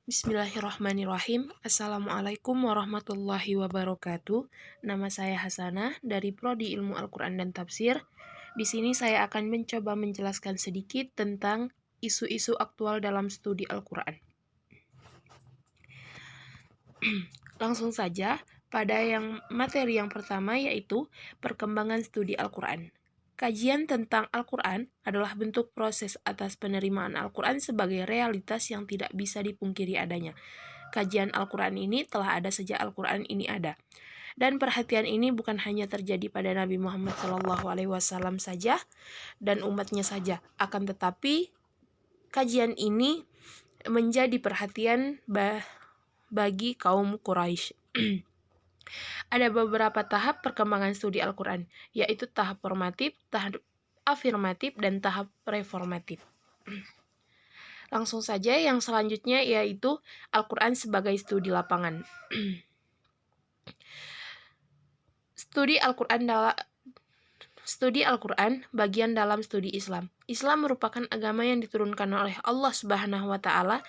Bismillahirrahmanirrahim. Assalamualaikum warahmatullahi wabarakatuh. Nama saya Hasanah dari Prodi Ilmu Al-Quran dan Tafsir. Di sini saya akan mencoba menjelaskan sedikit tentang isu-isu aktual dalam studi Al-Quran. Langsung saja pada materi yang pertama, yaitu perkembangan studi Al-Quran. Kajian tentang Al-Quran adalah bentuk proses atas penerimaan Al-Quran sebagai realitas yang tidak bisa dipungkiri adanya. Kajian Al-Quran ini telah ada sejak Al-Quran ini ada. Dan perhatian ini bukan hanya terjadi pada Nabi Muhammad SAW saja dan umatnya saja, akan tetapi kajian ini menjadi perhatian bagi kaum Quraisy. Ada beberapa tahap perkembangan studi Al-Quran, yaitu tahap formatif, tahap afirmatif, dan tahap reformatif. Langsung saja yang selanjutnya, yaitu Al-Quran sebagai studi lapangan. Studi Al-Quran bagian dalam studi Islam. Islam merupakan agama yang diturunkan oleh Allah Subhanahu wa Ta'ala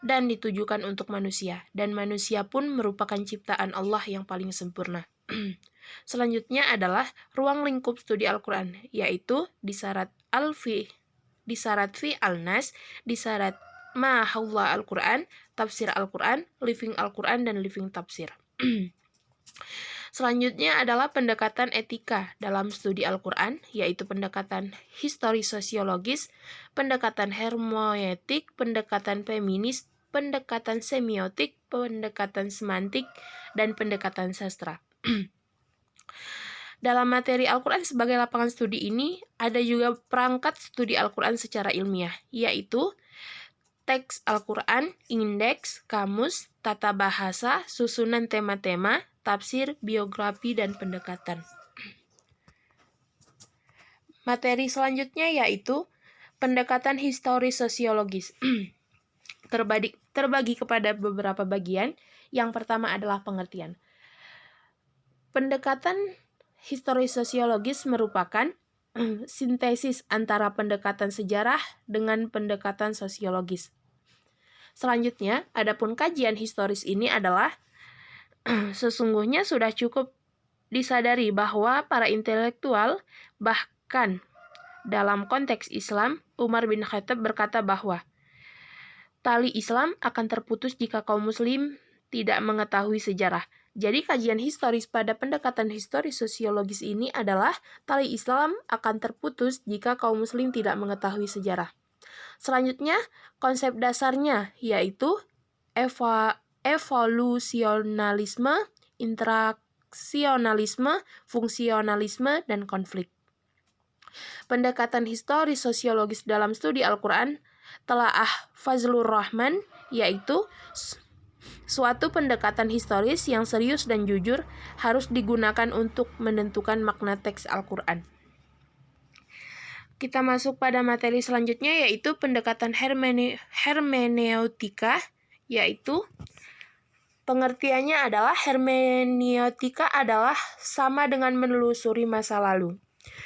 dan ditujukan untuk manusia, dan manusia pun merupakan ciptaan Allah yang paling sempurna. Selanjutnya adalah ruang lingkup studi Al-Quran, yaitu disarat fi al-nas, disarat mahawla Al-Quran, tafsir Al-Quran, living Al-Quran, dan living tafsir. Selanjutnya adalah pendekatan etika dalam studi Al-Quran, yaitu pendekatan histori-sosiologis, pendekatan hermeneutik, pendekatan feminis, pendekatan semiotik, pendekatan semantik, dan pendekatan sastra. Dalam materi Al-Quran sebagai lapangan studi ini, ada juga perangkat studi Al-Quran secara ilmiah, yaitu teks Al-Quran, indeks, kamus, tata bahasa, susunan tema-tema, tafsir, biografi, dan pendekatan. Materi selanjutnya yaitu pendekatan historis sosiologis. Terbagi kepada beberapa bagian. Yang pertama adalah pengertian. Pendekatan historis sosiologis merupakan sintesis antara pendekatan sejarah dengan pendekatan sosiologis. Selanjutnya, adapun kajian historis ini adalah sesungguhnya sudah cukup disadari bahwa para intelektual, bahkan dalam konteks Islam, Umar bin Khattab berkata bahwa tali Islam akan terputus jika kaum muslim tidak mengetahui sejarah. Jadi kajian historis pada pendekatan historis sosiologis ini adalah tali Islam akan terputus jika kaum muslim tidak mengetahui sejarah. Selanjutnya, konsep dasarnya yaitu evolusionalisme, interaksionalisme, fungsionalisme, dan konflik. Pendekatan historis sosiologis dalam studi Al-Quran Telaah Fazlur Rahman, yaitu suatu pendekatan historis yang serius dan jujur harus digunakan untuk menentukan makna teks Al-Quran. Kita masuk pada materi selanjutnya, yaitu pendekatan hermeneutika, yaitu pengertiannya adalah hermeneutika adalah sama dengan menelusuri masa lalu.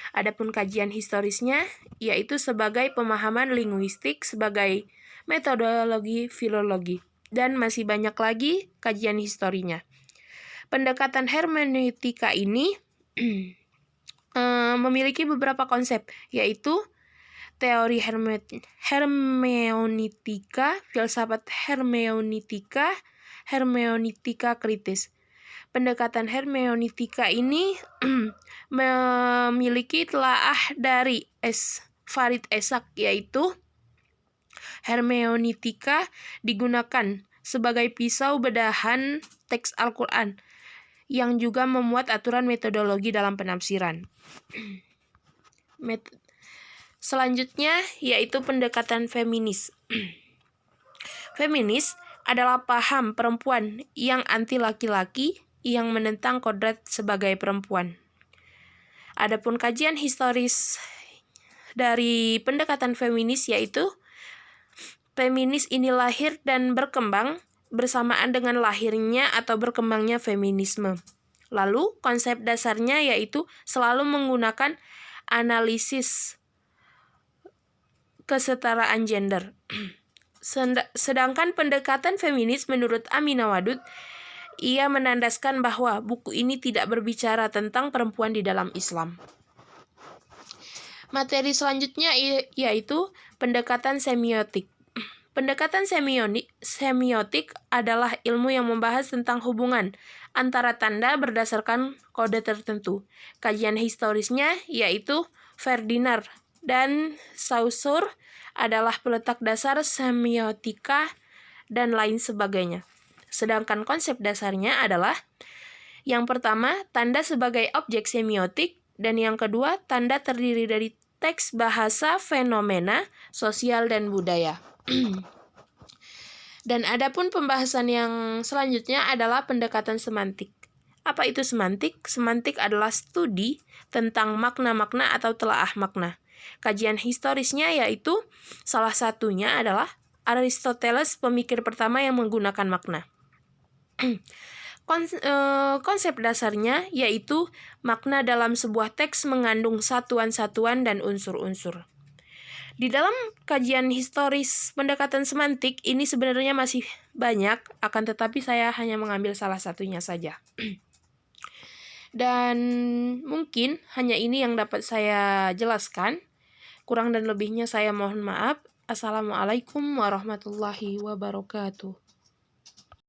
Adapun kajian historisnya yaitu sebagai pemahaman linguistik, sebagai metodologi filologi, dan masih banyak lagi kajian historinya. Pendekatan hermeneutika ini memiliki beberapa konsep, yaitu teori hermeneutika, filsafat hermeneutika, hermeneutika kritis. Pendekatan hermeneutika ini memiliki telaah dari Farid Esak, yaitu hermeneutika digunakan sebagai pisau bedahan teks Al-Quran yang juga memuat aturan metodologi dalam penafsiran. Selanjutnya yaitu pendekatan feminis. Feminis adalah paham perempuan yang anti laki-laki yang menentang kodrat sebagai perempuan. Adapun kajian historis dari pendekatan feminis yaitu feminis ini lahir dan berkembang bersamaan dengan lahirnya atau berkembangnya feminisme. Lalu konsep dasarnya yaitu selalu menggunakan analisis kesetaraan gender. Sedangkan pendekatan feminis menurut Aminah Wadud, ia menandaskan bahwa buku ini tidak berbicara tentang perempuan di dalam Islam. Materi selanjutnya yaitu pendekatan semiotik. Pendekatan semiotik adalah ilmu yang membahas tentang hubungan antara tanda berdasarkan kode tertentu. Kajian historisnya yaitu Ferdinand dan Saussure adalah peletak dasar semiotika dan lain sebagainya. Sedangkan konsep dasarnya adalah yang pertama, tanda sebagai objek semiotik, dan yang kedua, tanda terdiri dari teks, bahasa, fenomena, sosial, dan budaya. Dan adapun pembahasan yang selanjutnya adalah pendekatan semantik. Apa itu semantik? Semantik adalah studi tentang makna-makna atau telaah makna. Kajian historisnya yaitu salah satunya adalah Aristoteles, pemikir pertama yang menggunakan makna. Konsep dasarnya yaitu makna dalam sebuah teks mengandung satuan-satuan dan unsur-unsur. Di dalam kajian historis pendekatan semantik ini sebenarnya masih banyak, akan tetapi saya hanya mengambil salah satunya saja. Dan mungkin hanya ini yang dapat saya jelaskan. Kurang dan lebihnya saya mohon maaf. Assalamualaikum warahmatullahi wabarakatuh.